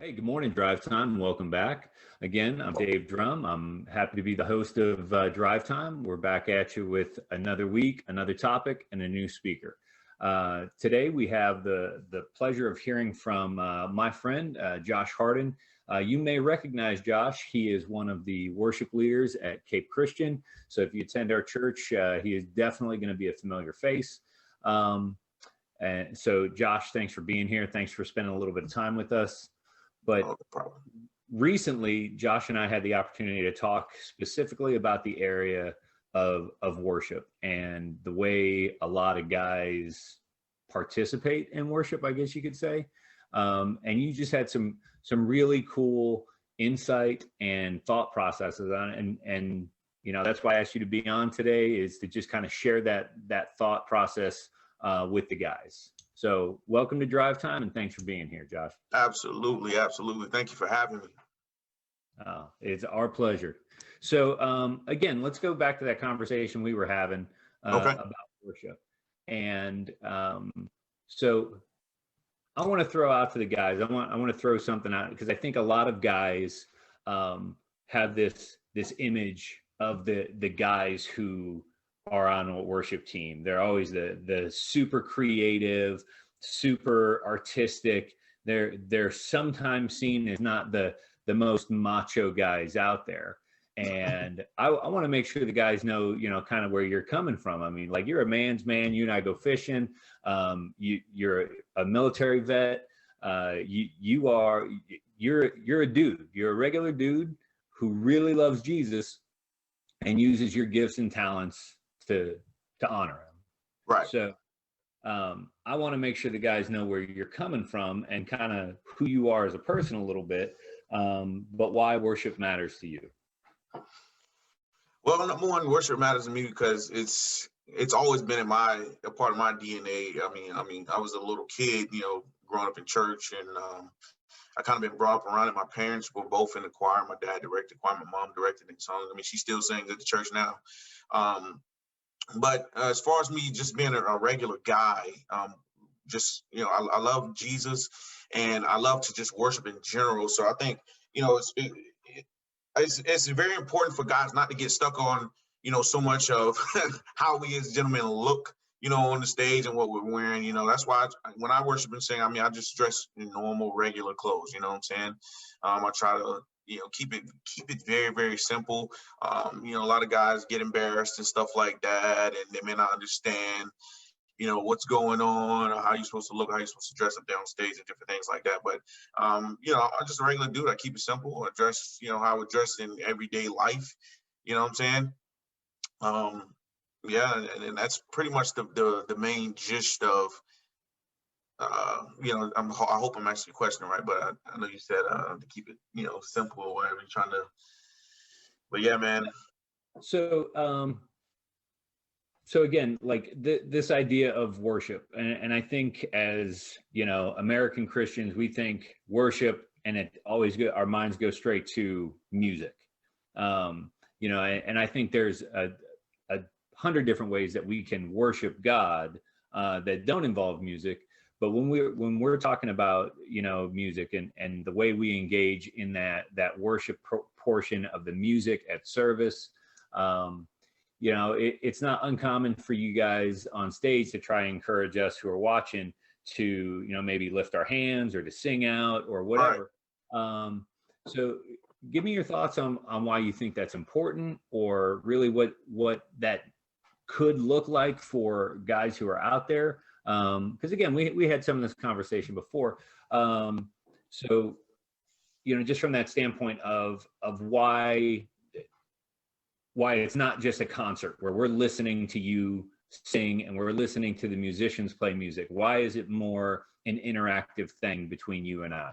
Hey, good morning, Drive Time. Welcome back. Again, I'm Dave Drum. I'm happy to be the host of Drive Time. We're back at you with another week, another topic, and a new speaker. Today, we have the pleasure of hearing from my friend, Josh Hardin. You may recognize Josh. He is one of the worship leaders at Cape Christian. So if you attend our church, he is definitely going to be a familiar face. And so, Josh, thanks for being here. Thanks for spending a little bit of time with us. But recently, Josh and I had the opportunity to talk specifically about the area of worship and the way a lot of guys participate in worship, I guess you could say. And you just had some really cool insight and thought processes on it. And you know, that's why I asked you to be on today, is to just kind of share that thought process with the guys. So welcome to Drive Time, and thanks for being here, Josh. Absolutely. Absolutely. Thank you for having me. It's our pleasure. So again, let's go back to that conversation we were having about worship. And so I want to throw out to the guys, I want to throw something out, because I think a lot of guys have this image of the guys who are on a worship team. They're always the super creative, super artistic. They're sometimes seen as not the most macho guys out there. And I want to make sure the guys know, you know, kind of where you're coming from. I mean, like, you're a man's man. You and I go fishing. You're a military vet. You're a dude. You're a regular dude who really loves Jesus and uses your gifts and talents to honor him. Right. So I want to make sure the guys know where you're coming from and kind of who you are as a person a little bit, but why worship matters to you. Well, number one, worship matters to me because it's always been a part of my DNA. I mean, I was a little kid, you know, growing up in church, and I kind of been brought up around it. My parents were both in the choir. My dad directed choir. My mom directed in songs. I mean, she still sings at the church now. But as far as me just being a regular guy, just, you know, I love Jesus, and I love to just worship in general. So I think, you know, it's very important for guys not to get stuck on, you know, so much of how we as gentlemen look, you know, on the stage and what we're wearing. You know, that's why when I worship and sing, I mean, I just dress in normal, regular clothes. You know what I'm saying? I try to, you know, keep it very, very simple. You know, a lot of guys get embarrassed and stuff like that, and they may not understand, you know, what's going on, or how you're supposed to look, how you're supposed to dress up there on stage, and different things like that. But you know, I'm just a regular dude. I keep it simple. I dress, you know, how I would dress in everyday life. You know what I'm saying? Yeah, and that's pretty much the main gist of. You know, I hope I'm asking your question right, but I know you said to keep it, you know, simple or whatever you're trying to. But yeah, man. So so again, like this idea of worship, and I think, as you know, American Christians, we think worship, and it always our minds go straight to music. You know, and I think there's a 100 different ways that we can worship God that don't involve music. But when we're talking about, you know, music and the way we engage in that worship portion of the music at service, you know, it's not uncommon for you guys on stage to try and encourage us who are watching to, you know, maybe lift our hands or to sing out or whatever. Right. So give me your thoughts on why you think that's important, or really what that could look like for guys who are out there. Because again, we had some of this conversation before. So, you know, just from that standpoint of why it's not just a concert where we're listening to you sing and we're listening to the musicians play music. Why is it more an interactive thing between you and I?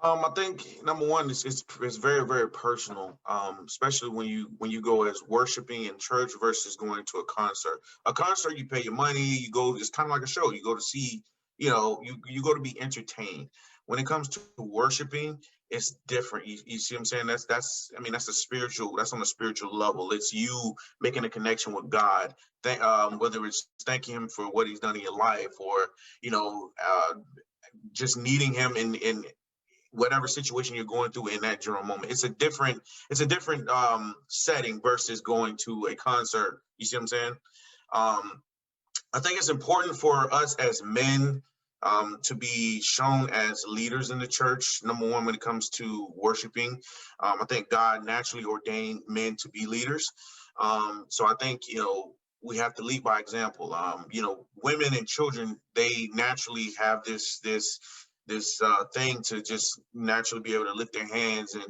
I think number one is it's very, very personal, especially when you go as worshiping in church versus going to a concert. A concert, you pay your money, you go. It's kind of like a show. You go to see, you know, you go to be entertained. When it comes to worshiping, it's different. You see what I'm saying? That's I mean, that's on a spiritual level. It's you making a connection with God. Whether it's thanking Him for what He's done in your life, or, you know, just needing Him in whatever situation you're going through in that general moment. It's a different setting versus going to a concert. You see what I'm saying? Um, I think it's important for us as men to be shown as leaders in the church. Number one, when it comes to worshiping, I think God naturally ordained men to be leaders. So I think, we have to lead by example. Women and children, they naturally have this thing to just naturally be able to lift their hands and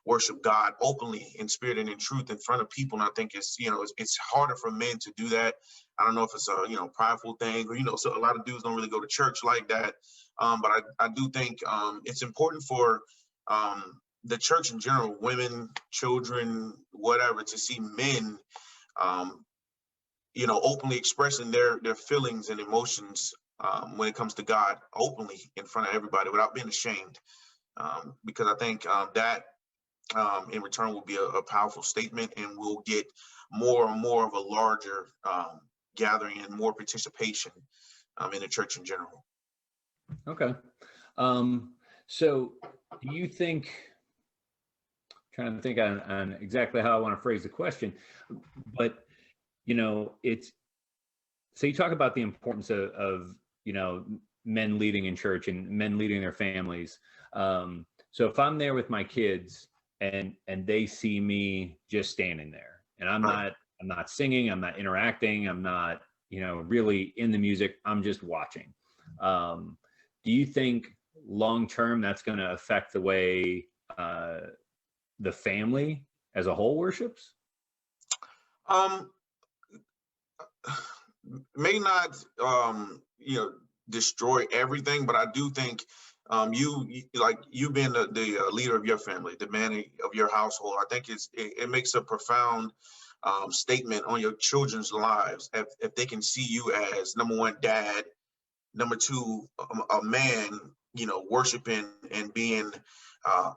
worship God openly in spirit and in truth in front of people. And I think it's harder for men to do that. I don't know if it's a prideful thing, or so a lot of dudes don't really go to church like that. But I do think it's important for the church in general, women, children, whatever, to see men um, openly expressing their feelings and emotions when it comes to God openly in front of everybody without being ashamed. Because I think that in return will be a powerful statement, and we'll get more and more of a larger gathering and more participation in the church in general. Okay. So do you think, trying to think on exactly how I want to phrase the question, but it's, so you talk about the importance of men leading in church and men leading their families. So if I'm there with my kids and they see me just standing there, and I'm not singing, I'm not interacting, I'm not really in the music, I'm just watching. Do you think long term that's going to affect the way the family as a whole worships? May not destroy everything, but I do think you being the leader of your family, the man of your household, I think it makes a profound statement on your children's lives if they can see you as, number one, dad, number two, a man, worshiping and being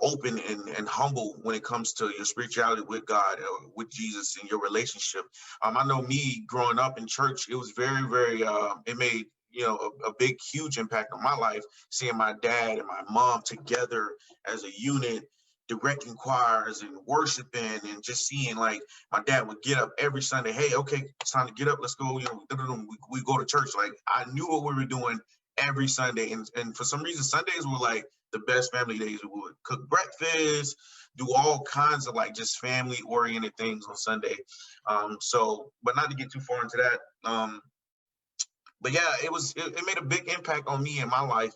open and humble when it comes to your spirituality with God, with Jesus, and your relationship. I know me growing up in church, it was very, very, it made, a big, huge impact on my life, seeing my dad and my mom together as a unit, directing choirs and worshiping, and just seeing, like, my dad would get up every Sunday. Hey, okay, it's time to get up. Let's go. We go to church. Like, I knew what we were doing every Sunday. And for some reason, Sundays were like the best family days. We would cook breakfast, do all kinds of like just family oriented things on Sunday. But not to get too far into that. But yeah, it made a big impact on me in my life.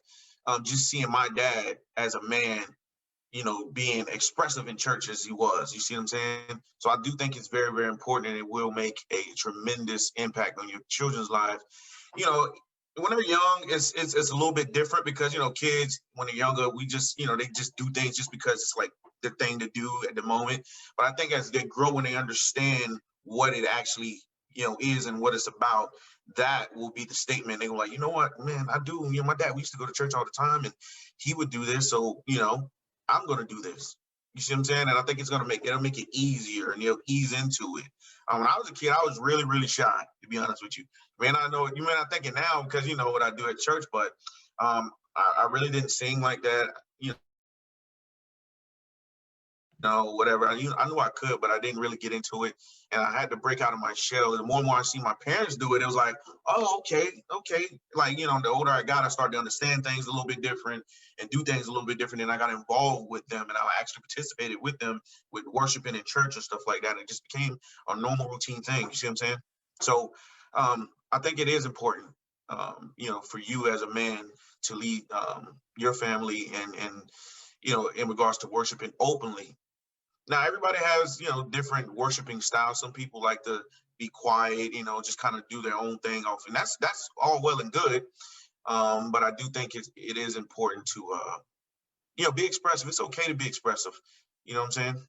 Just seeing my dad as a man, being expressive in church as he was. You see what I'm saying? So I do think it's very, very important, and it will make a tremendous impact on your children's lives. When they're young, it's a little bit different because, kids, when they're younger, we just, they just do things just because it's like the thing to do at the moment. But I think as they grow and they understand what it actually, is and what it's about, that will be the statement. They were like, you know what, man, I do. My dad, we used to go to church all the time, and he would do this. So, I'm going to do this. You see what I'm saying? And I think it'll make it easier, and you'll ease into it. When I was a kid, I was really, really shy, to be honest with you. Man, I know you may not think it now because you know what I do at church, but I really didn't sing like that. Whatever. I knew I could, but I didn't really get into it. And I had to break out of my shell. And the more and more I see my parents do it, it was like, oh, okay. Like, the older I got, I started to understand things a little bit different and do things a little bit different. And I got involved with them, and I actually participated with them with worshiping in church and stuff like that. It just became a normal routine thing. You see what I'm saying? So I think it is important, for you as a man to lead your family and in regards to worshiping openly. Now, everybody has, different worshiping styles. Some people like to be quiet, just kind of do their own thing off. And that's all well and good. But I do think it is important to, be expressive. It's okay to be expressive. You know what I'm saying?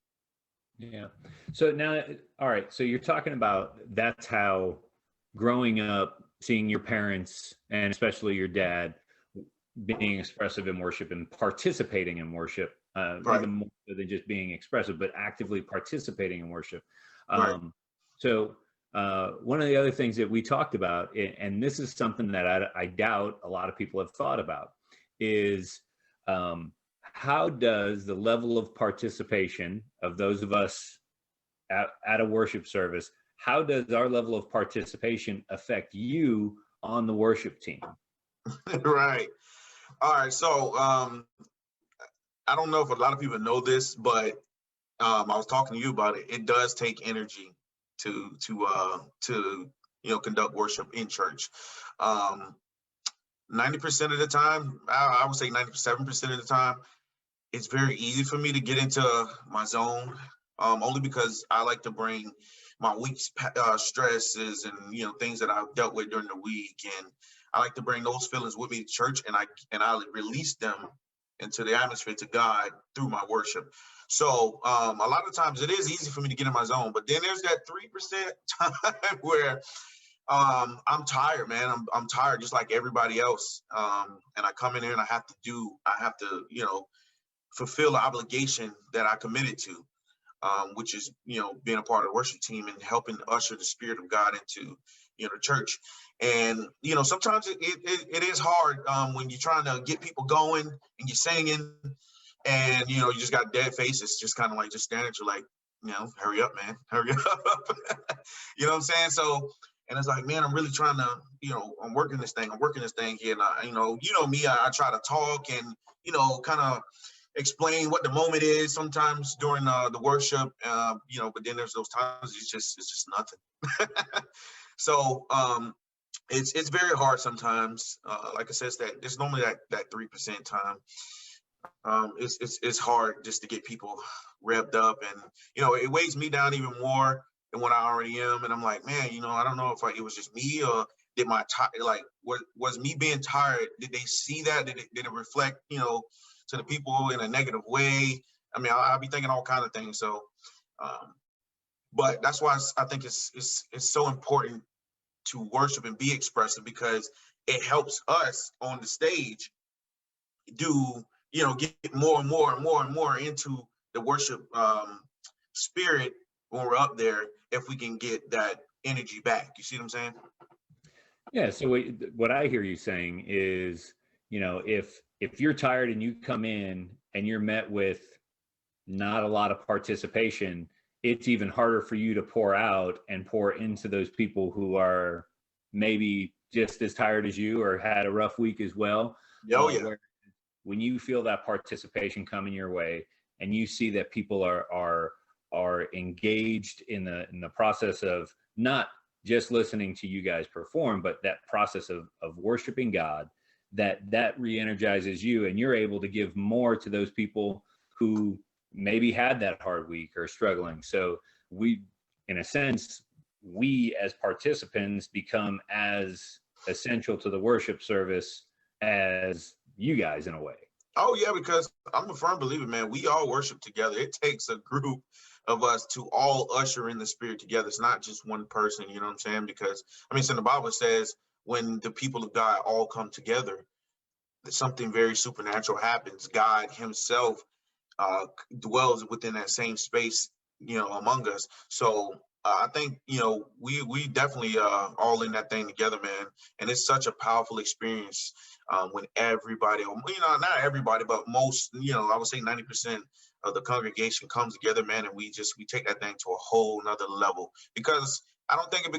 Yeah. So now, all right. So you're talking about that's how growing up, seeing your parents and especially your dad being expressive in worship and participating in worship, Right. even more than just being expressive, but actively participating in worship. Right. So one of the other things that we talked about, and this is something that I doubt a lot of people have thought about, is how does the level of participation of those of us at a worship service, how does our level of participation affect you on the worship team? Right. All right. So I don't know if a lot of people know this, but I was talking to you about it. It does take energy to conduct worship in church. 90% of the time, I would say 97% of the time, it's very easy for me to get into my zone, only because I like to bring my week's stresses and things that I've dealt with during the week, and I like to bring those feelings with me to church, and I release them into the atmosphere to God through my worship. So a lot of times it is easy for me to get in my zone, but then there's that 3% time where I'm tired, man. I'm tired just like everybody else. And I come in here and I have to fulfill the obligation that I committed to, which is, being a part of the worship team and helping usher the Spirit of God into, the church. And, sometimes it is hard when you're trying to get people going and you're singing and, you just got dead faces, just kind of like just staring at you like, hurry up, man, hurry up. You know what I'm saying? So, and it's like, man, I'm really trying to, I'm working this thing here. And I, me, I try to talk and, kind of explain what the moment is sometimes during the worship, but then there's those times it's just nothing. So it's very hard sometimes. Like I said, it's normally that 3% time. It's hard just to get people revved up, and it weighs me down even more than what I already am. And I'm like, man, I don't know if it was just me, or did my was me being tired? Did they see that? Did it reflect, to the people in a negative way? I mean, I'll be thinking all kinds of things. So, but that's why I think it's so important to worship and be expressive, because it helps us on the stage do, get more and more and more and more into the worship spirit when we're up there, if we can get that energy back. You see what I'm saying? Yeah. So what I hear you saying is, if you're tired and you come in and you're met with not a lot of participation, it's even harder for you to pour out and pour into those people who are maybe just as tired as you or had a rough week as well. Oh yeah. When you feel that participation coming your way and you see that people are engaged in the process of not just listening to you guys perform, but that process of worshiping God, that re-energizes you, and you're able to give more to those people who maybe had that hard week or struggling. So we, in a sense, we as participants become as essential to the worship service as you guys in a way. Oh yeah, because I'm a firm believer, man. We all worship together. It takes a group of us to all usher in the Spirit together. It's not just one person, you know what I'm saying? Because so the Bible says when the people of God all come together, that something very supernatural happens. God Himself dwells within that same space, among us. So I think we definitely all in that thing together, man. And it's such a powerful experience when everybody, not everybody, but most, I would say 90% of the congregation comes together, man, and we take that thing to a whole nother level. Because I don't think at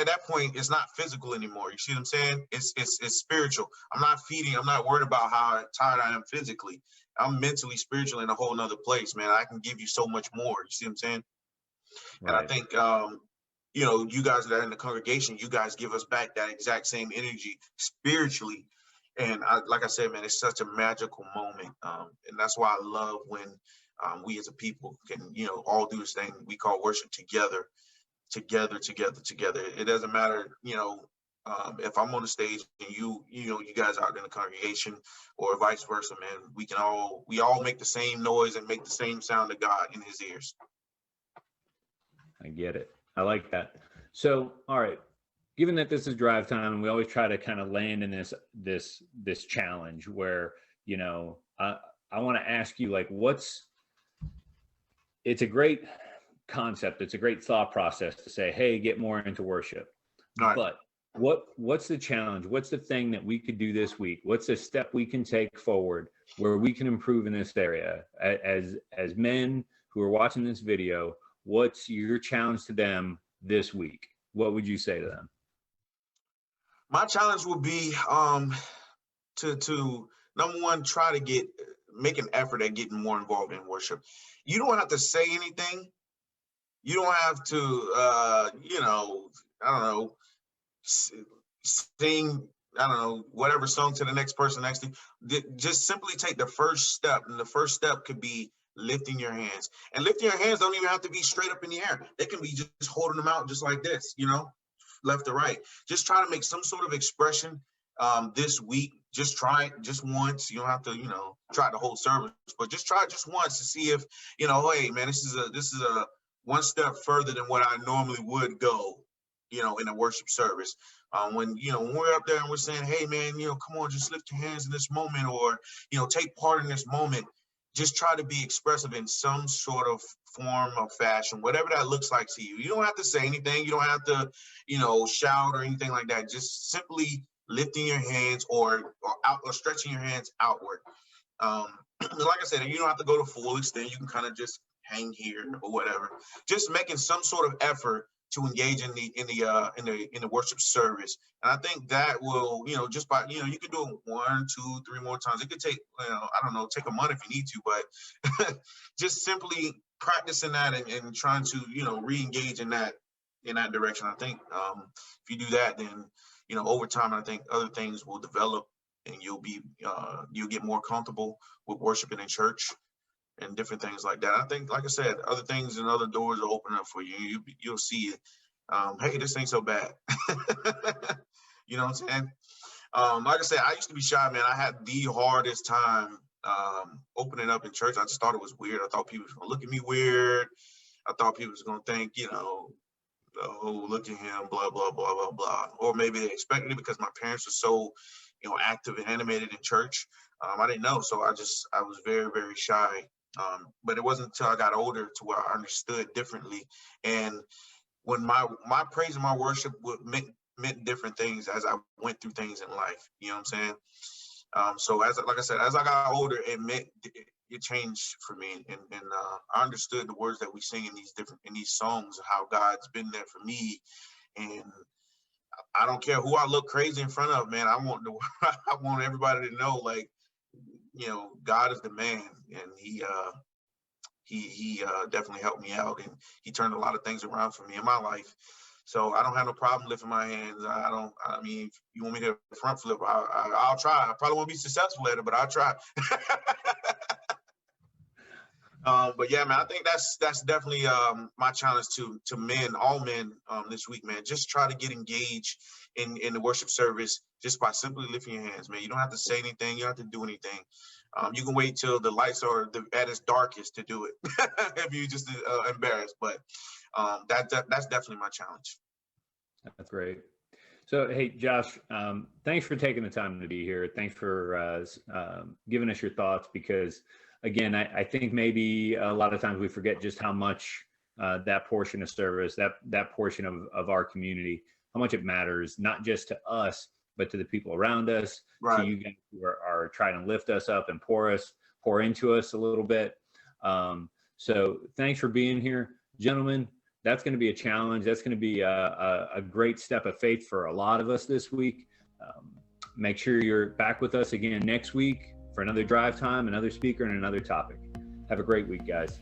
that point it's not physical anymore. You see what I'm saying? It's spiritual. I'm not worried about how tired I am physically. I'm mentally, spiritually in a whole nother place, man. I can give you so much more. You see what I'm saying? Right. And I think, you guys that are in the congregation, you guys give us back that exact same energy spiritually. And like I said, man, it's such a magical moment. And that's why I love when we as a people can, all do this thing we call worship together. It doesn't matter, if I'm on the stage and you guys out in the congregation, or vice versa, man. We all make the same noise and make the same sound to God in His ears. I get it. I like that. So, all right. Given that this is drive time, and we always try to kind of land in this challenge where, I want to ask you, like, it's a great concept. It's a great thought process to say, hey, get more into worship. Right. But what's the challenge? What's the thing that we could do this week? What's the step we can take forward where we can improve in this area? As men who are watching this video, what's your challenge to them this week? What would you say to them? My challenge would be to number one, try to make an effort at getting more involved in worship. You don't have to say anything. You don't have to I don't know, sing, I don't know, whatever song to the next person next to you. Just simply take the first step, and the first step could be lifting your hands. And lifting your hands don't even have to be straight up in the air. They can be just holding them out just like this, left to right. Just try to make some sort of expression this week. Just try it just once. You don't have to, try the whole service, but just try it just once to see if, hey man, this is a one step further than what I normally would go, in a worship service. When we're up there and we're saying, hey man, come on, just lift your hands in this moment, or, take part in this moment. Just try to be expressive in some sort of form or fashion, whatever that looks like to you. You don't have to say anything. You don't have to, shout or anything like that. Just simply lifting your hands or stretching your hands outward. Like I said, you don't have to go to full extent. You can kind of just hang here or whatever. Just making some sort of effort to engage in the worship service. And I think that will, just by, you can do it 1, 2, 3 more times. It could take, I don't know, take a month if you need to, but just simply practicing that and trying to, re-engage in that direction. I think if you do that, then, over time, I think other things will develop, and you'll get more comfortable with worshiping in church and different things like that. I think, like I said, other things and other doors will open up for you. You'll see it. Hey, this ain't so bad. You know what I'm saying? Like I said, I used to be shy, man. I had the hardest time opening up in church. I just thought it was weird. I thought people was gonna look at me weird. I thought people was gonna think, oh, look at him, blah, blah, blah, blah, blah. Or maybe they expected it because my parents were so, active and animated in church. I didn't know. So I was very, very shy. But it wasn't until I got older to where I understood differently. And when my praise and my worship meant different things as I went through things in life. You know what I'm saying? So like I said, as I got older, it changed for me. And I understood the words that we sing in these songs, how God's been there for me. And I don't care who I look crazy in front of, man. I want everybody to know, like, God is the man, and he definitely helped me out, and he turned a lot of things around for me in my life. So I don't have no problem lifting my hands. I mean, if you want me to front flip, I'll try. I probably won't be successful at it, but I'll try. But yeah, man, I think that's definitely my challenge to men, all men, this week, man. Just try to get engaged in the worship service just by simply lifting your hands, man. You don't have to say anything. You don't have to do anything. You can wait till the lights are at its darkest to do it if you're just embarrassed. But that's definitely my challenge. That's great. So, hey, Josh, thanks for taking the time to be here. Thanks for giving us your thoughts, because, again, I think maybe a lot of times we forget just how much that portion of service, that portion of our community, how much it matters, not just to us, but to the people around us, right, to you guys who are trying to lift us up and pour into us a little bit. So thanks for being here, gentlemen. That's going to be a challenge. That's going to be a great step of faith for a lot of us this week. Make sure you're back with us again next week for another drive time, another speaker, and another topic. Have a great week, guys.